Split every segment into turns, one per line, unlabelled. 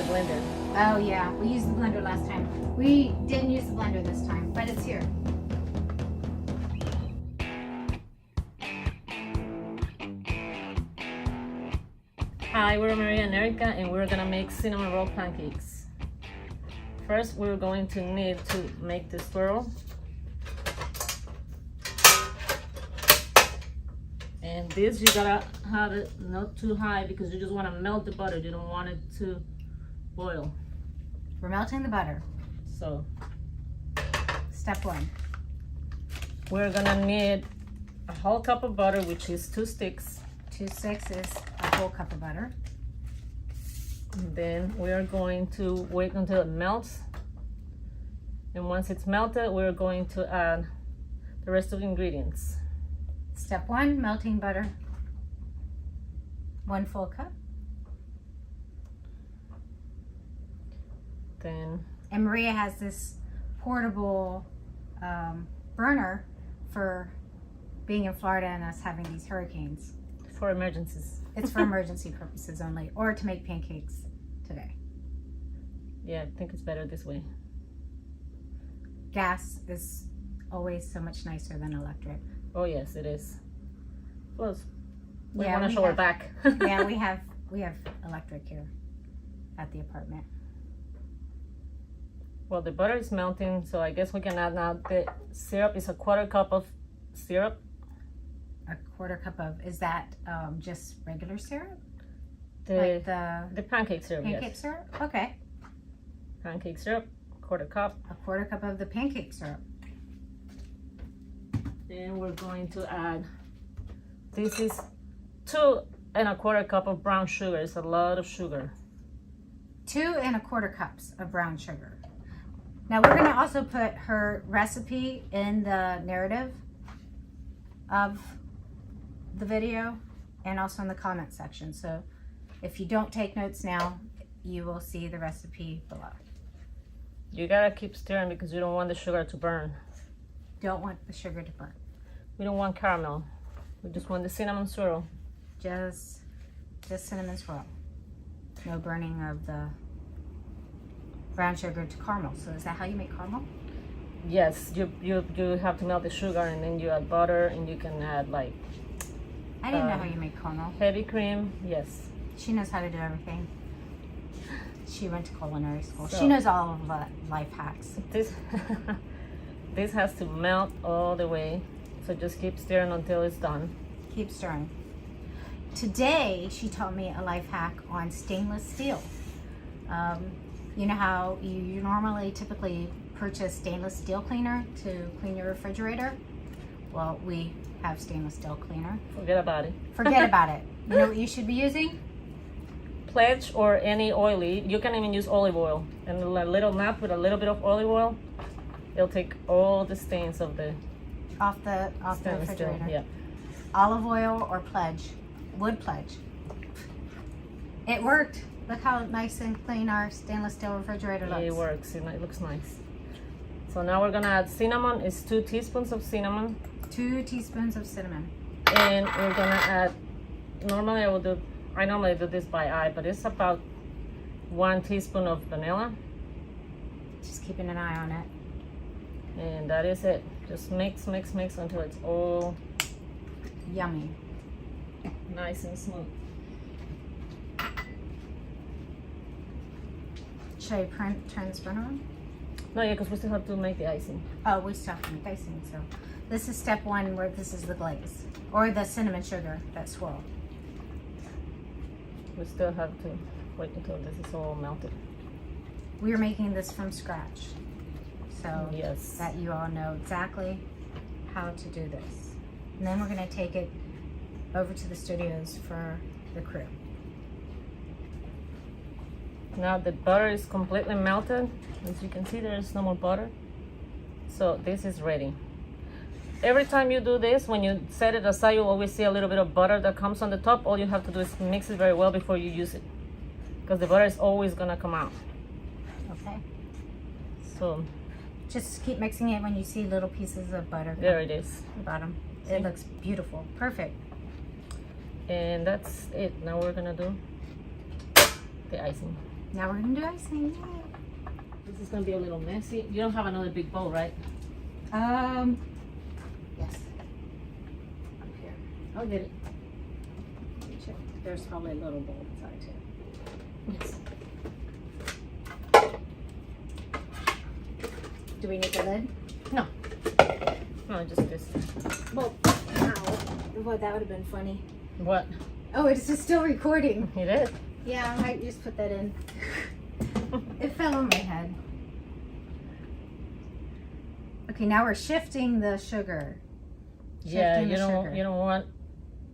blender.
Oh yeah, we used the blender last time. We didn't use the blender this time, but it's here.
Hi, we're Maria and Erica, and we're gonna make cinnamon roll pancakes. First, we're going to need to make the swirl. And this, you gotta have it not too high because you just wanna melt the butter. You don't want it to boil.
We're melting the butter.
So,
Step 1.
we're gonna need a whole cup of butter, which is 2 sticks.
2 sticks is a whole cup of butter.
And then we are going to wait until it melts. And once it's melted, we're going to add the rest of the ingredients.
Step 1, melting butter. 1 full cup.
Then,
And Maria has this portable burner for being in Florida and us having these hurricanes.
for emergencies.
It's for emergency purposes only, or to make pancakes today.
Yeah, I think it's better this way.
Gas is always so much nicer than electric.
Oh yes, it is. Plus, we
Yeah,
want to
we
show her
have-
back.
Yeah, we have electric here at the apartment.
Well, the butter is melting, so I guess we can add now the syrup. Is a 1/4 cup of syrup.
A 1/4 cup of, is that just regular syrup?
The
Like the
pancake syrup.
pancake
Yes.
syrup? Okay.
Pancake syrup, 1/4 cup.
A 1/4 cup of the pancake syrup.
Then we're going to add. This is 2 1/4 cup of brown sugar. It's a lot of sugar.
2 1/4 cups of brown sugar. Now we're going to also put her recipe in the narrative of the video and also in the comment section. So if you don't take notes now, you will see the recipe below.
You gotta keep stirring because you don't want the sugar to burn.
Don't want the sugar to burn.
We don't want caramel. We just want the cinnamon swirl.
Just cinnamon swirl. No burning of the brown sugar to caramel. So is that how you make caramel?
Yes, you have to melt the sugar and then you add butter and you can add like
I didn't know how you make caramel.
heavy cream. Yes.
She knows how to do everything. She went to culinary school.
So-
She knows all of the life hacks.
This this has to melt all the way. So just keep stirring until it's done.
Keep stirring. Today, she taught me a life hack on stainless steel. You know how you normally typically purchase stainless steel cleaner to clean your refrigerator? Well, we have stainless steel cleaner.
Forget about it.
Forget about it. You know what you should be using?
Pledge or any oily. You can even use olive oil. And a little nap with a little bit of olive oil. It'll take all the stains of the
Off the
stainless steel.
refrigerator.
Yeah.
Olive oil or Pledge. Wood Pledge. It worked. Look how nice and clean our stainless steel refrigerator looks.
It works. It looks nice. So now we're gonna add cinnamon. It's 2 teaspoons of cinnamon.
2 teaspoons of cinnamon.
And we're gonna add, I normally do this by eye, but it's about 1 teaspoon of vanilla.
Just keeping an eye on it.
And that is it. Just mix until it's all
Yummy.
nice and smooth.
Should I turn this burner on?
No, yeah, because we still have to make the icing.
Oh, we still have to make icing, so. This is step 1 where this is the glaze. Or the cinnamon sugar, that swirl.
We still have to wait until this is all melted.
We are making this from scratch. So
Yes.
that you all know exactly how to do this. And then we're gonna take it over to the studios for the crew.
Now the butter is completely melted. As you can see, there is no more butter. So this is ready. Every time you do this, when you set it aside, you always see a little bit of butter that comes on the top. All you have to do is mix it very well before you use it, because the butter is always gonna come out.
Okay.
So
Just keep mixing it when you see little pieces of butter come
there it is.
at the bottom.
See?
It looks beautiful. Perfect.
And that's it. Now we're gonna do the icing.
Now we're gonna do icing. Yay.
This is gonna be a little messy. You don't have another big bowl, right?
Yes. Up here.
I'll get it.
Let me check. There's probably a little bowl inside too.
Yes.
Do we need the lid?
No. No, just this.
Well, ow. Well, that would have been funny.
What?
Oh, it's just still recording.
It is.
Yeah, I might just put that in. It fell on my head. Okay, now we're shifting the sugar.
Yeah,
Shifting
you
the
don't
sugar.
you don't want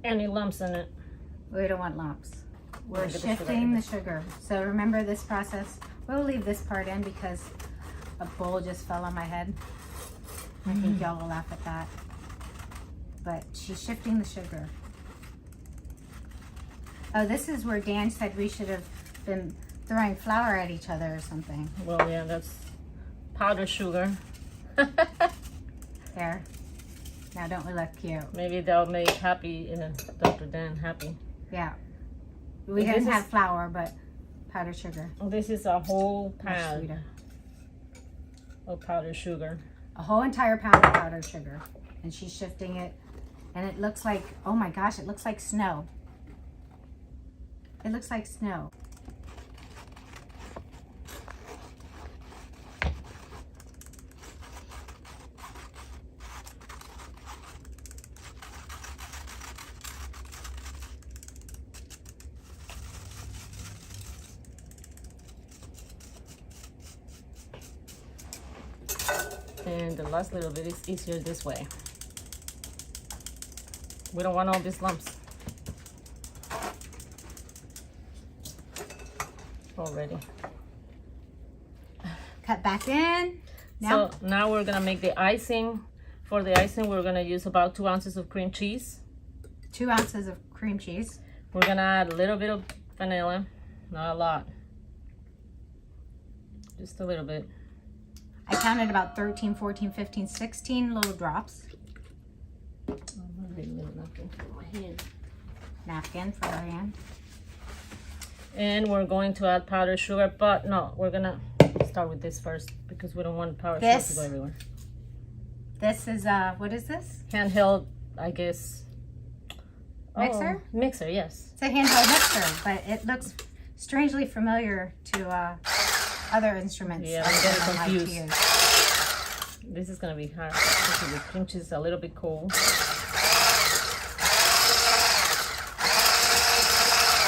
any lumps in it.
We don't want lumps. We're
Look at the
shifting the
sugar.
sugar. So remember this process. We'll leave this part in because a bowl just fell on my head. I think y'all will laugh at that. But she's shifting the sugar. Oh, this is where Dan said we should have been throwing flour at each other or something.
Well, yeah, that's powdered sugar.
There. Now don't we look cute?
Maybe that'll make Dr. Dan happy.
Yeah. We
This
didn't
is-
have flour, but powdered sugar.
This is a whole
Much
pound
sweeter.
of powdered sugar.
A whole entire pound of powdered sugar. And she's shifting it. And it looks like, oh my gosh, it looks like snow. It looks like snow.
And the last little bit is easier this way. We don't want all these lumps already.
Cut back in. Now,
So now we're gonna make the icing. For the icing, we're gonna use about 2 ounces of cream cheese.
2 ounces of cream cheese.
We're gonna add a little bit of vanilla, not a lot, just a little bit.
I counted about 13, 14, 15, 16 little drops. Napkin for her hand.
And we're going to add powdered sugar, but no, we're gonna start with this first because we don't want powdered sugar to go everywhere.
This is, what is this?
Handheld, I guess.
Mixer?
Oh, mixer, yes.
It's a handheld mixer, but it looks strangely familiar to other instruments.
Yeah,
that
I'm getting
I like to
confused.
use.
This is gonna be hard because the cream cheese is a little bit cold.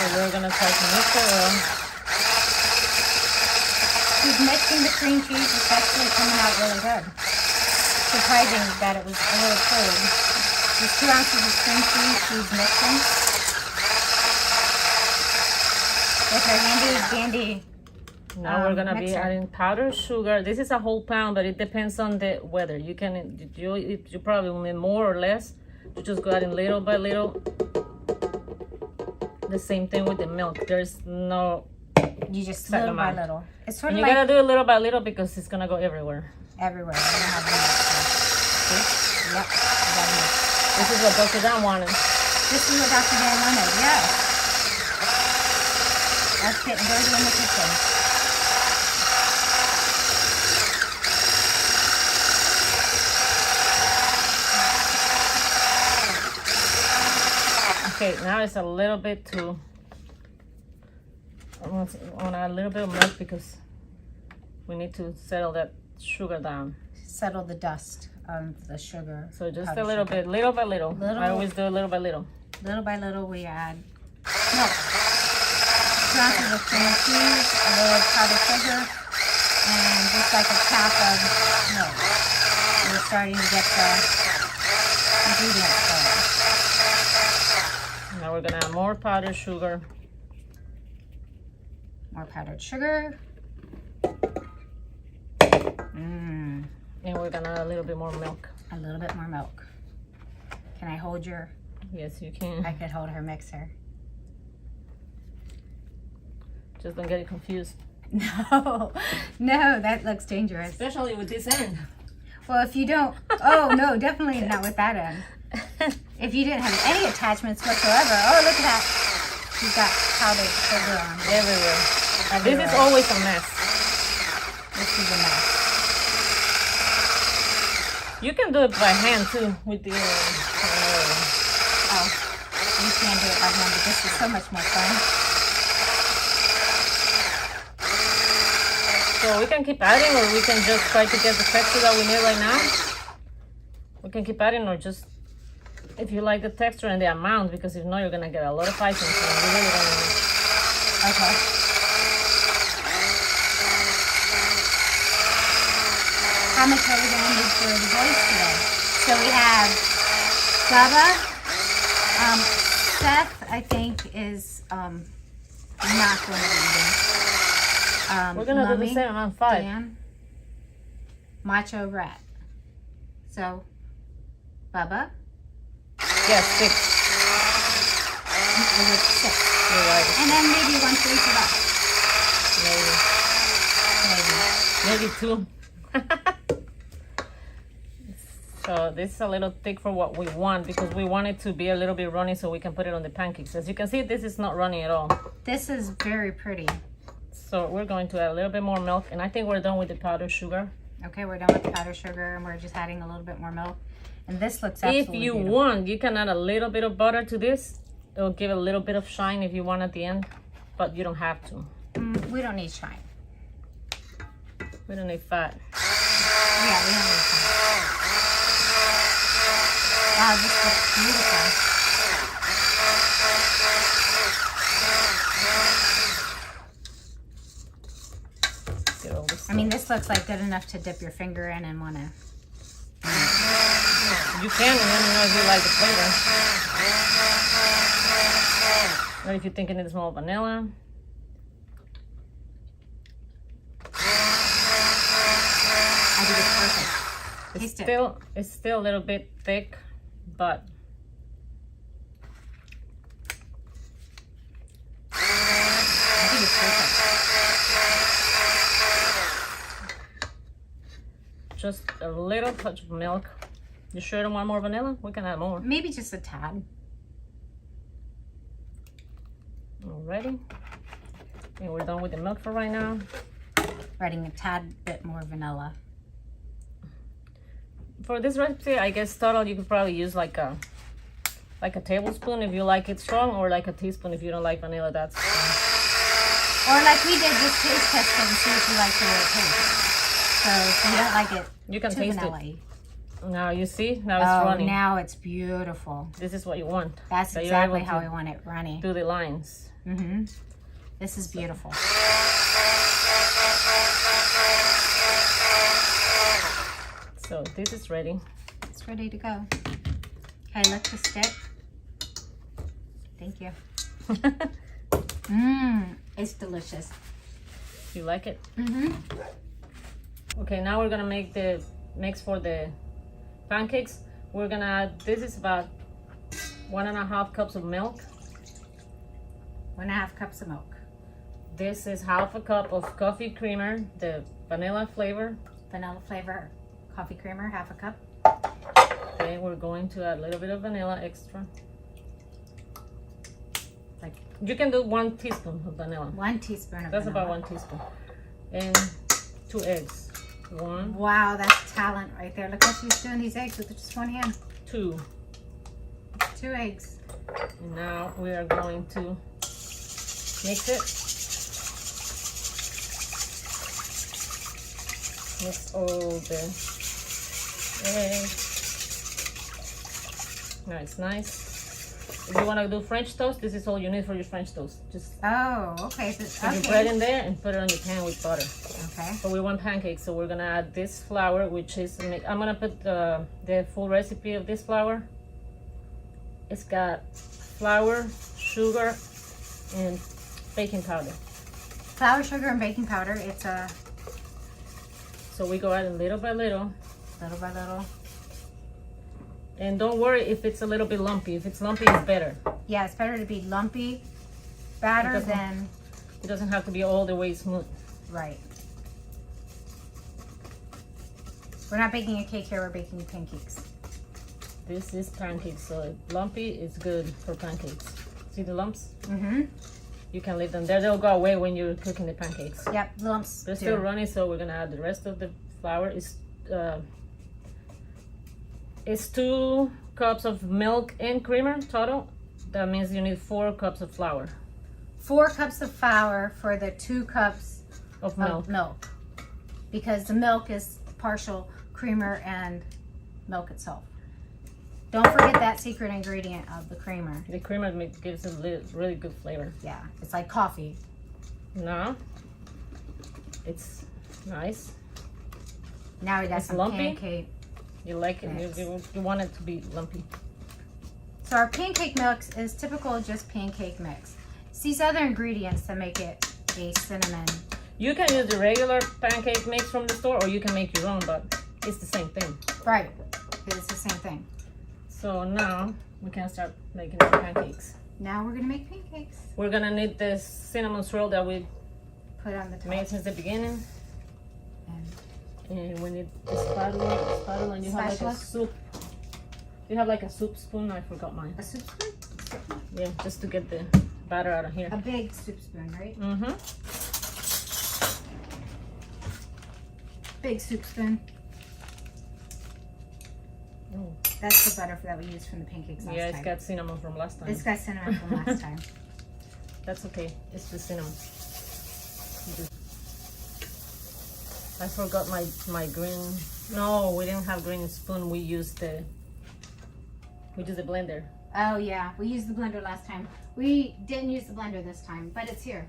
So we're gonna try to mix it well.
She's mixing the cream cheese. It's actually coming out really good. Surprising that it was a little cold. There's 2 ounces of cream cheese she's mixing. With her handy dandy.
Now we're gonna be
mixer.
adding powdered sugar. This is a whole pound, but it depends on the weather. You can, you probably will need more or less. You just go adding little by little. The same thing with the milk. There's no,
You just
Set
little
them
by
out.
little. It's sort
and
of
you
like
gotta do it little by little because it's gonna go everywhere.
everywhere. We're gonna have one mixer. Yep. we got it.
This is what Dr. Dan wanted.
This is what Dr. Dan wanted. Yes. Let's get dirty in the kitchen.
Okay, now it's a little bit too. I want to add a little bit of milk because we need to settle that sugar down.
Settle the dust of the sugar.
So just
powdered
a little
sugar.
bit, little by little.
Little-
I always do little by little.
Little by little we add milk. 2 ounces of cream cheese, a little powdered sugar, and just like a cap of milk. We're starting to get the ingredients going.
Now we're gonna add more powdered sugar.
More powdered sugar.
And we're gonna add a little bit more milk.
A little bit more milk. Can I hold your,
Yes, you can.
I could hold her mixer.
Just don't get it confused.
No, no, that looks dangerous.
Especially with this end.
Well, if you don't, oh no, definitely not with that end. If you didn't have any attachments whatsoever, oh look at that. She's got powdered sugar on it.
Everywhere. And this is always a mess.
This is a mess.
You can do it by hand too with the.
Oh, you can do it by hand, but this is so much more fun.
So we can keep adding, or we can just try to get the texture that we need right now. We can keep adding, or just if you like the texture and the amount, because if not, you're gonna get a lot of icing. So you really don't need.
Okay. How much are we gonna need for the boys today? So we have Bubba. Seth, I think, is not going to be eating.
We're gonna do the same amount, 5.
Dan, Macho Rat. So, Bubba.
Yes, 6.
It was 6.
You're right.
And then maybe 1 for each of us.
Maybe 2. So this is a little thick for what we want, because we want it to be a little bit runny so we can put it on the pancakes. As you can see, this is not runny at all.
This is very pretty.
So we're going to add a little bit more milk, and I think we're done with the powdered sugar.
Okay, we're done with the powdered sugar, and we're just adding a little bit more milk. And this looks absolutely
If you
beautiful.
want, you can add a little bit of butter to this. It'll give a little bit of shine if you want at the end, but you don't have to.
We don't need shine.
We don't need fat.
Yeah, we don't need shine. Wow, this looks beautiful.
Get all this
I mean, this looks like good enough to dip your finger in and want to...
You can, and let me know if you like the flavor. Or if you think it needs more vanilla.
I think it's perfect. Taste it.
It's still a little bit thick, but
I think it's perfect.
just a little touch of milk. You sure don't want more vanilla? We can add more.
Maybe just a tad.
Alrighty. And we're done with the milk for right now.
Adding a tad bit more vanilla.
For this recipe, I guess total you could probably use like a tablespoon if you like it strong, or like a teaspoon if you don't like vanilla. That's
Or like we did, just taste test it and see if you like the way it tastes. So if you don't like it,
you can
too
taste
vanilla-y.
it. Now you see, now it's runny.
Now it's beautiful.
This is what you want.
That's
So you're
exactly
able
how
to
we want it, runny.
do the lines.
Mm-hmm. This is beautiful.
So this is ready.
It's ready to go. Okay, lick the stick. Thank you. It's delicious.
You like it?
Mm-hmm.
Okay, now we're gonna make the mix for the pancakes. We're gonna add, this is about 1.5 cups of milk.
1.5 cups of milk.
This is 1/2 cup of coffee creamer, the vanilla flavor.
Vanilla flavor coffee creamer, 1/2 cup.
Okay, we're going to add a little bit of vanilla extra. Like, you can do 1 teaspoon of vanilla.
1 teaspoon of
That's
vanilla.
about 1 teaspoon. And 2 eggs. 1,
Wow, that's talent right there. Look how she's doing these eggs with just one hand.
2.
2 eggs.
And now we are going to mix it. Mix all the eggs. Now it's nice. If you want to do French toast, this is all you need for your French toast. Just
Oh, okay. So,
put your bread in there and put it on your pan with butter.
Okay.
But we want pancakes, so we're gonna add this flour, which is, I'm gonna put the full recipe of this flour. It's got flour, sugar, and baking powder.
Flour, sugar, and baking powder. It's a
So we go adding little by little.
little by little.
And don't worry if it's a little bit lumpy. If it's lumpy, it's better.
Yeah, it's better to be lumpy batter than
It doesn't have to be all the way smooth.
right. We're not baking a cake here. We're baking pancakes.
This is pancakes, so lumpy is good for pancakes. See the lumps?
Mm-hmm.
You can leave them there. They'll go away when you're cooking the pancakes.
Yep, the lumps.
They're still running, so we're gonna add the rest of the flour. It's 2 cups of milk and creamer total. That means you need 4 cups of flour.
4 cups of flour for the 2 cups
Of milk.
Because the milk is partial creamer and milk itself. Don't forget that secret ingredient of the creamer.
The creamer gives a really good flavor.
Yeah, it's like coffee.
No, it's nice.
Now we got
It's
some
lumpy.
pancake.
You like it.
Mix.
You want it to be lumpy.
So our pancake mix is typical just pancake mix. It's these other ingredients that make it a cinnamon.
You can use the regular pancake mix from the store, or you can make your own, but it's the same thing.
Right, it's the same thing.
So now we can start making the pancakes.
Now we're gonna make pancakes.
We're gonna need this cinnamon swirl that we
Put on the top.
made since the beginning.
And
And we need the spatula, and you have like
Spatula?
a soup. You have like a soup spoon. I forgot mine.
a soup spoon?
Yeah, just to get the batter out of here.
A big soup spoon, right?
Mm-hmm.
Big soup spoon.
Oh.
That's the butter that we used from the pancakes last
Yeah, it's
time.
got cinnamon from last time.
It's got cinnamon from last time.
That's okay. It's the cinnamon. I forgot my green. No, we didn't have green spoon. We used the blender.
Oh yeah, we used the blender last time. We didn't use the blender this time, but it's here.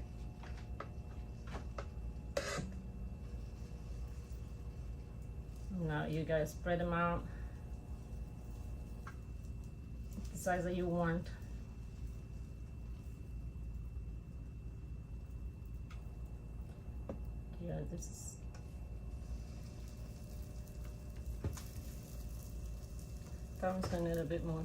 Now you guys spread them out the size that you want. Yeah, this is. That one's gonna need a bit more.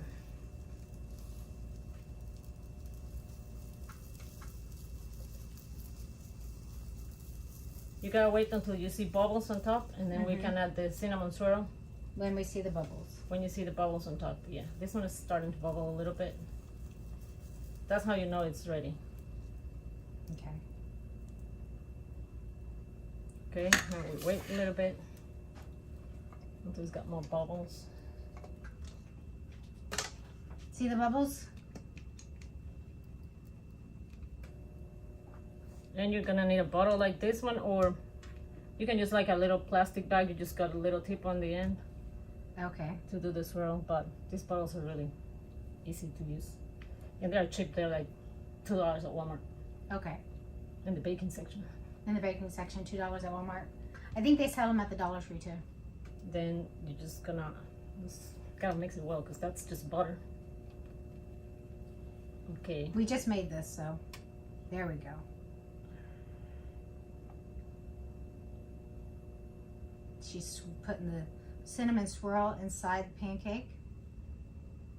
You gotta wait until you see bubbles on top, and then we can add the cinnamon swirl.
When we see the bubbles.
When you see the bubbles on top, yeah. This one is starting to bubble a little bit. That's how you know it's ready.
Okay.
Okay, now we wait a little bit until it's got more bubbles.
See the bubbles?
And you're gonna need a bottle like this one, or you can use like a little plastic bag. You just got a little tip on the end
Okay.
to do the swirl, but these bottles are really easy to use. And they're cheap, they're like $2 at Walmart
Okay.
in the baking section.
In the baking section, $2 at Walmart. I think they sell them at the Dollar Tree too.
Then you're just gotta mix it well, because that's just butter. Okay.
We just made this, so there we go. She's putting the cinnamon swirl inside the pancake.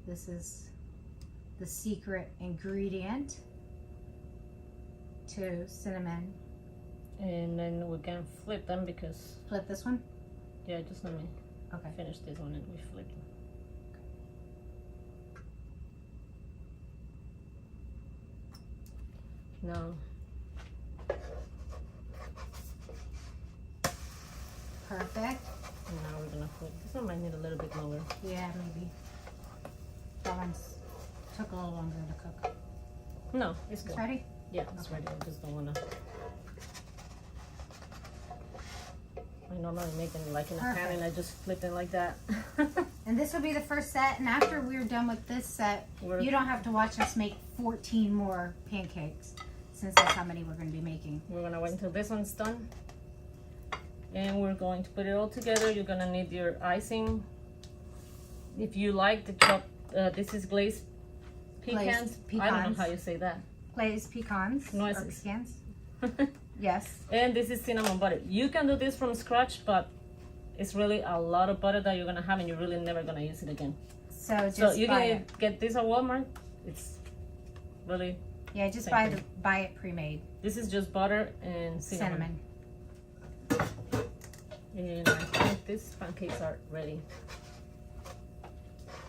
This is the secret ingredient to cinnamon.
And then we can flip them because,
Flip this one?
yeah, just let me
Okay.
finish this one and we flip them. Now,
Perfect.
now we're gonna flip. This one might need a little bit longer.
Yeah, maybe. That one's took a little longer to cook.
No, it's
It's
good.
ready?
Yeah, it's ready. I just don't wanna. I normally make them like in a pan
Perfect.
and I just flip it like that.
And this will be the first set, and after we're done with this set, you don't have to watch us make 14 more pancakes, since that's how many we're going to be making.
We're gonna wait until this one's done. And we're going to put it all together. You're gonna need your icing. If you like the chopped, this is glazed pecans.
Glazed
I don't know
pecans.
how you say that.
Glazed pecans.
Noises.
Or pecans. Yes.
And this is cinnamon butter. You can do this from scratch, but it's really a lot of butter that you're gonna have, and you're really never gonna use it again.
So just
So you
buy
can
it.
get this at Walmart. It's really,
Yeah, just
same
buy it pre-made.
this is just butter and cinnamon.
Cinnamon.
And I think these pancakes are ready.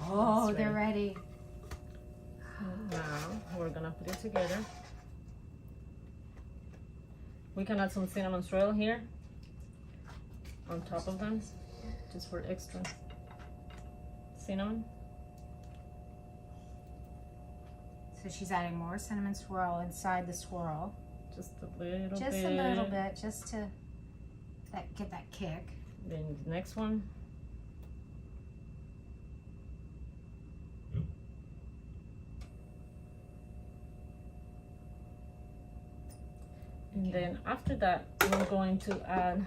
Oh,
It's
they're ready.
Now we're gonna put it together. We can add some cinnamon swirl here on top of them, just for extra cinnamon.
So she's adding more cinnamon swirl inside the swirl.
Just a little bit.
Just a little bit, just to get that kick.
Then the next one. And then after that, we're going to add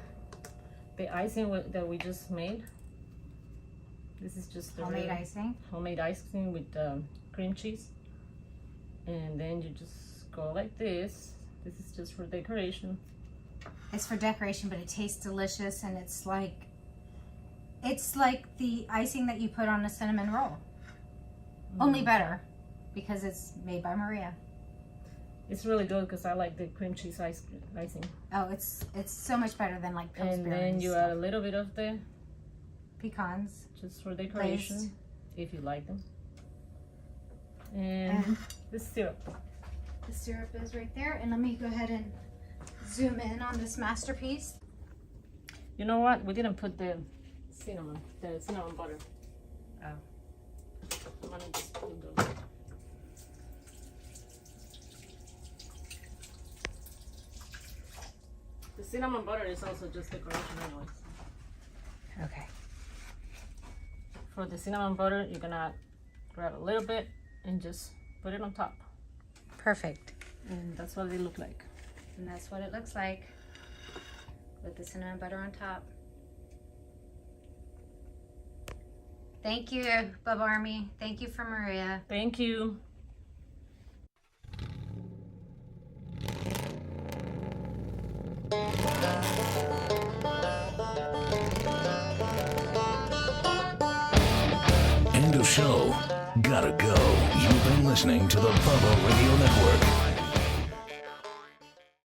the icing that we just made. This is just the
homemade icing.
Homemade icing with cream cheese. And then you just go like this. This is just for decoration.
It's for decoration, but it tastes delicious, and it's like the icing that you put on a cinnamon roll. Only better, because it's made by Maria.
It's really good because I like the cream cheese icing.
Oh, it's so much better than like Pillsbury.
And then you add a little bit of the
pecans,
just for decoration,
glazed,
if you like them. And the syrup.
The syrup is right there, and let me go ahead and zoom in on this masterpiece.
You know what? We didn't put the cinnamon butter.
Oh.
I'm gonna just put those. The cinnamon butter is also just decoration anyways.
Okay.
For the cinnamon butter, you're gonna grab a little bit and just put it on top.
Perfect.
And that's what they look like.
And that's what it looks like with the cinnamon butter on top. Thank you, Bubba Army. Thank you for Maria.
Thank you.
End of show. Gotta go. You've been listening to the Bubba Radio Network.